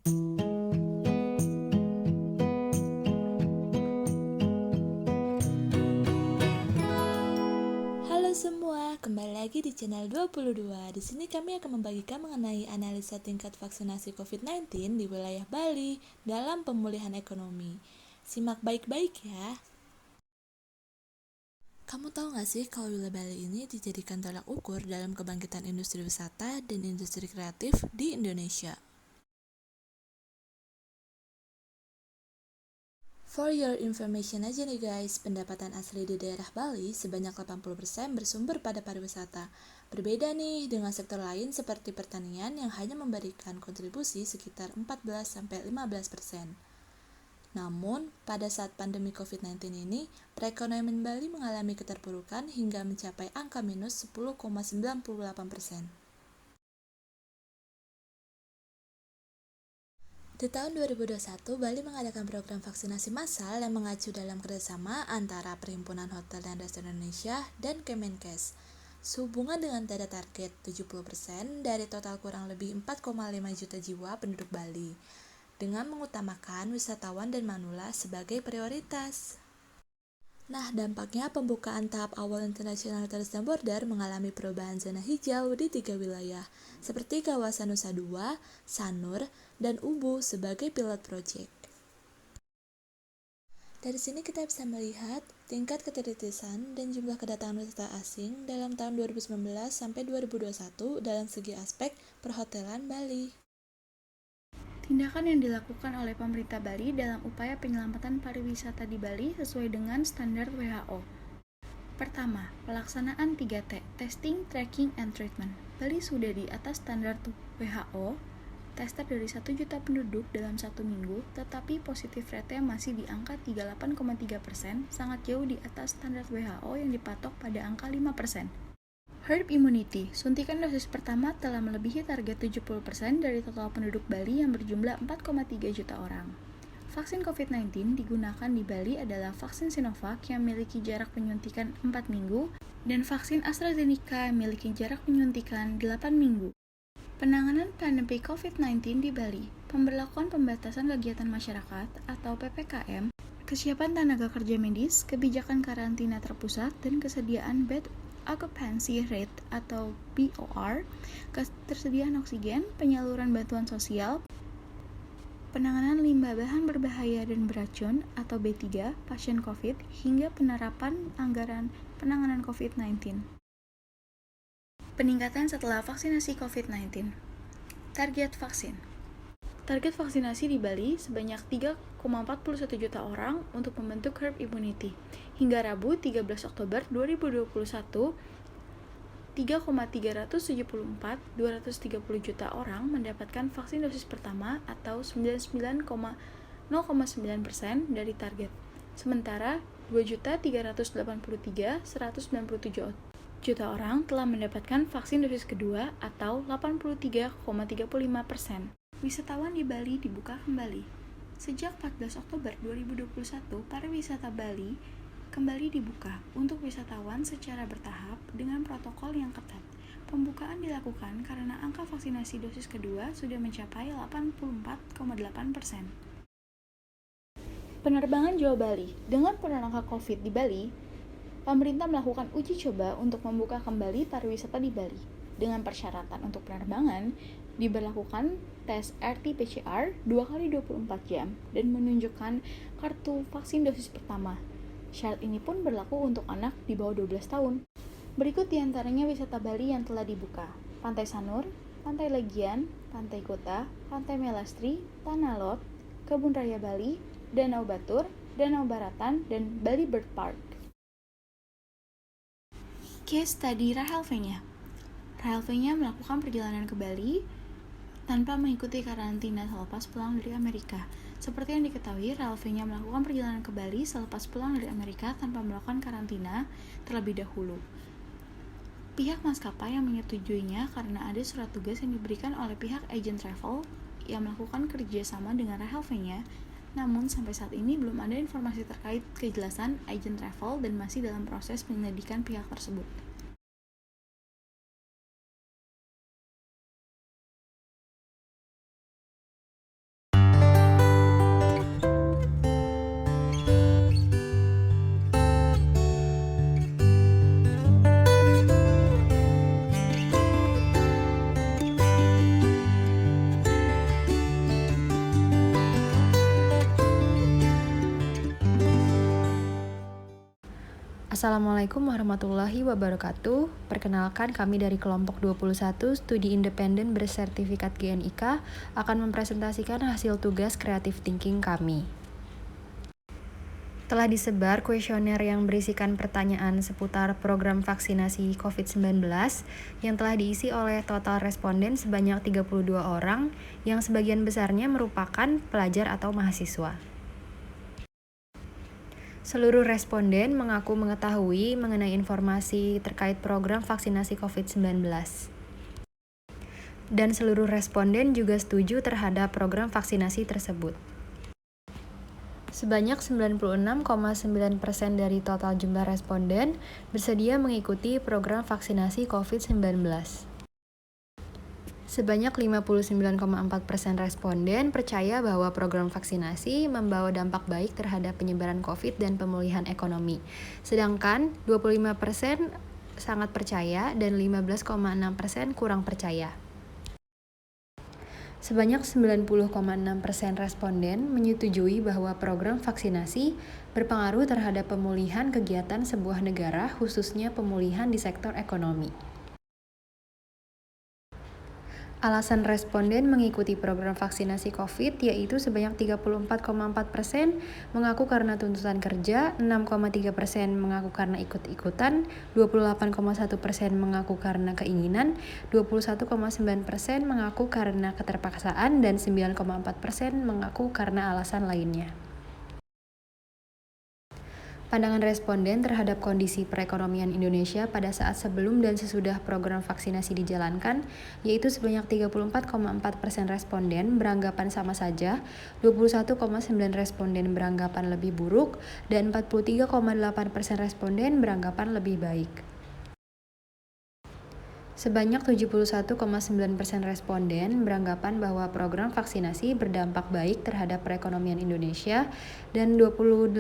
Halo semua, kembali lagi di channel 22. Di sini kami akan membagikan mengenai analisa tingkat vaksinasi COVID-19 di wilayah Bali dalam pemulihan ekonomi. Simak baik-baik ya. Kamu tahu nggak sih kalau wilayah Bali ini dijadikan tolak ukur dalam kebangkitan industri wisata dan industri kreatif di Indonesia? For your information aja nih guys, pendapatan asli di daerah Bali sebanyak 80% bersumber pada pariwisata. Berbeda nih dengan sektor lain seperti pertanian yang hanya memberikan kontribusi sekitar 14-15%. Namun, pada saat pandemi COVID-19 ini, perekonomian Bali mengalami keterpurukan hingga mencapai angka minus 10,98%. Di tahun 2021, Bali mengadakan program vaksinasi massal yang mengacu dalam kerjasama antara Perhimpunan Hotel dan Restoran Indonesia dan Kemenkes. Sehubungan dengan data target 70% dari total kurang lebih 4,5 juta jiwa penduduk Bali, dengan mengutamakan wisatawan dan manula sebagai prioritas. Nah, dampaknya pembukaan tahap awal International Tourism Border mengalami perubahan zona hijau di 3 wilayah, seperti kawasan Nusa Dua, Sanur, dan Ubu sebagai pilot project. Dari sini kita bisa melihat tingkat keterisian dan jumlah kedatangan wisata asing dalam tahun 2019 sampai 2021 dalam segi aspek perhotelan Bali. Tindakan yang dilakukan oleh pemerintah Bali dalam upaya penyelamatan pariwisata di Bali sesuai dengan standar WHO. Pertama, pelaksanaan 3T, Testing, Tracking, and Treatment. Bali sudah di atas standar WHO, tester dari 1 juta penduduk dalam 1 minggu, tetapi positif rate masih di angka 38,3%, sangat jauh di atas standar WHO yang dipatok pada angka 5%. Herd immunity, suntikan dosis pertama telah melebihi target 70% dari total penduduk Bali yang berjumlah 4,3 juta orang. Vaksin COVID-19 digunakan di Bali adalah vaksin Sinovac yang memiliki jarak penyuntikan 4 minggu dan vaksin AstraZeneca yang memiliki jarak penyuntikan 8 minggu. Penanganan pandemi COVID-19 di Bali, pemberlakuan pembatasan kegiatan masyarakat atau PPKM, kesiapan tenaga kerja medis, kebijakan karantina terpusat, dan kesediaan bed occupancy rate atau BOR, ketersediaan oksigen, penyaluran bantuan sosial, penanganan limbah bahan berbahaya dan beracun atau B3 pasien COVID, hingga penerapan anggaran penanganan COVID-19. Peningkatan setelah vaksinasi COVID-19. Target vaksin. Target vaksinasi di Bali sebanyak 3,41 juta orang untuk membentuk herd immunity. Hingga Rabu 13 Oktober 2021, 3,374.230 juta orang mendapatkan vaksin dosis pertama atau 99,09% dari target. Sementara 2.383.197 juta orang telah mendapatkan vaksin dosis kedua atau 83,35%. Wisatawan di Bali dibuka kembali. Sejak 14 Oktober 2021, pariwisata Bali kembali dibuka untuk wisatawan secara bertahap dengan protokol yang ketat. Pembukaan dilakukan karena angka vaksinasi dosis kedua sudah mencapai 84,8%. Penerbangan Jawa Bali. Dengan penangkal COVID di Bali, pemerintah melakukan uji coba untuk membuka kembali pariwisata di Bali. Dengan persyaratan untuk penerbangan, diberlakukan tes RT-PCR 2 kali 24 jam dan menunjukkan kartu vaksin dosis pertama. Syarat ini pun berlaku untuk anak di bawah 12 tahun. Berikut diantaranya wisata Bali yang telah dibuka: Pantai Sanur, Pantai Legian, Pantai Kota, Pantai Melastri, Tanah Lot, Kebun Raya Bali, Danau Batur, Danau Baratan, dan Bali Bird Park. Case study Rahel V-nya. Rahel V-nya melakukan perjalanan ke Bali tanpa mengikuti karantina selepas pulang dari Amerika. Seperti yang diketahui, Rahel V-nya melakukan perjalanan ke Bali selepas pulang dari Amerika tanpa melakukan karantina terlebih dahulu. Pihak maskapai yang menyetujuinya karena ada surat tugas yang diberikan oleh pihak agen travel yang melakukan kerjasama dengan Rahel V-nya. Namun sampai saat ini belum ada informasi terkait kejelasan agen travel dan masih dalam proses penyelidikan pihak tersebut. Assalamualaikum warahmatullahi wabarakatuh. Perkenalkan, kami dari kelompok 21 Studi Independen bersertifikat GNIK akan mempresentasikan hasil tugas creative thinking kami. Telah disebar kuesioner yang berisikan pertanyaan seputar program vaksinasi COVID-19 yang telah diisi oleh total responden sebanyak 32 orang yang sebagian besarnya merupakan pelajar atau mahasiswa. Seluruh responden mengaku mengetahui mengenai informasi terkait program vaksinasi COVID-19. Dan seluruh responden juga setuju terhadap program vaksinasi tersebut. Sebanyak 96,9% dari total jumlah responden bersedia mengikuti program vaksinasi COVID-19. Sebanyak 59,4% responden percaya bahwa program vaksinasi membawa dampak baik terhadap penyebaran COVID dan pemulihan ekonomi. Sedangkan 25% sangat percaya dan 15,6% kurang percaya. Sebanyak 90,6% responden menyetujui bahwa program vaksinasi berpengaruh terhadap pemulihan kegiatan sebuah negara, khususnya pemulihan di sektor ekonomi. Alasan responden mengikuti program vaksinasi COVID yaitu sebanyak 34,4% mengaku karena tuntutan kerja, 6,3% mengaku karena ikut-ikutan, 28,1% mengaku karena keinginan, 21,9% mengaku karena keterpaksaan, dan 9,4% mengaku karena alasan lainnya. Pandangan responden terhadap kondisi perekonomian Indonesia pada saat sebelum dan sesudah program vaksinasi dijalankan, yaitu sebanyak 34,4% responden beranggapan sama saja, 21,9% responden beranggapan lebih buruk, dan 43,8% responden beranggapan lebih baik. Sebanyak 71,9% responden beranggapan bahwa program vaksinasi berdampak baik terhadap perekonomian Indonesia dan 28,1%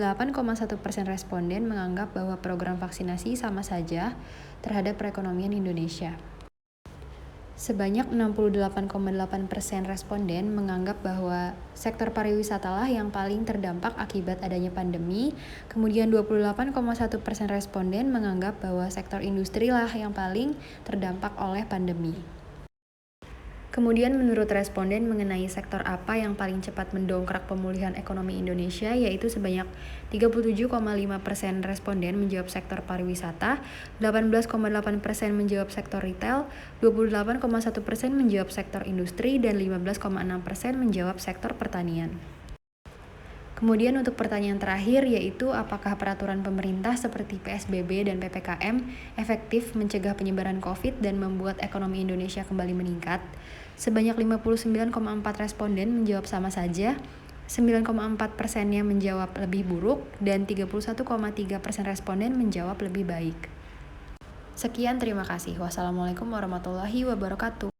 responden menganggap bahwa program vaksinasi sama saja terhadap perekonomian Indonesia. Sebanyak 68,8% responden menganggap bahwa sektor pariwisatalah yang paling terdampak akibat adanya pandemi, kemudian 28,1% responden menganggap bahwa sektor industri lah yang paling terdampak oleh pandemi. Kemudian menurut responden mengenai sektor apa yang paling cepat mendongkrak pemulihan ekonomi Indonesia, yaitu sebanyak 37,5% responden menjawab sektor pariwisata, 18,8% menjawab sektor retail, 28,1% menjawab sektor industri, dan 15,6% menjawab sektor pertanian. Kemudian untuk pertanyaan terakhir yaitu apakah peraturan pemerintah seperti PSBB dan PPKM efektif mencegah penyebaran COVID dan membuat ekonomi Indonesia kembali meningkat? Sebanyak 59,4 responden menjawab sama saja, 9,4%-nya menjawab lebih buruk, dan 31,3% responden menjawab lebih baik. Sekian, terima kasih. Wassalamualaikum warahmatullahi wabarakatuh.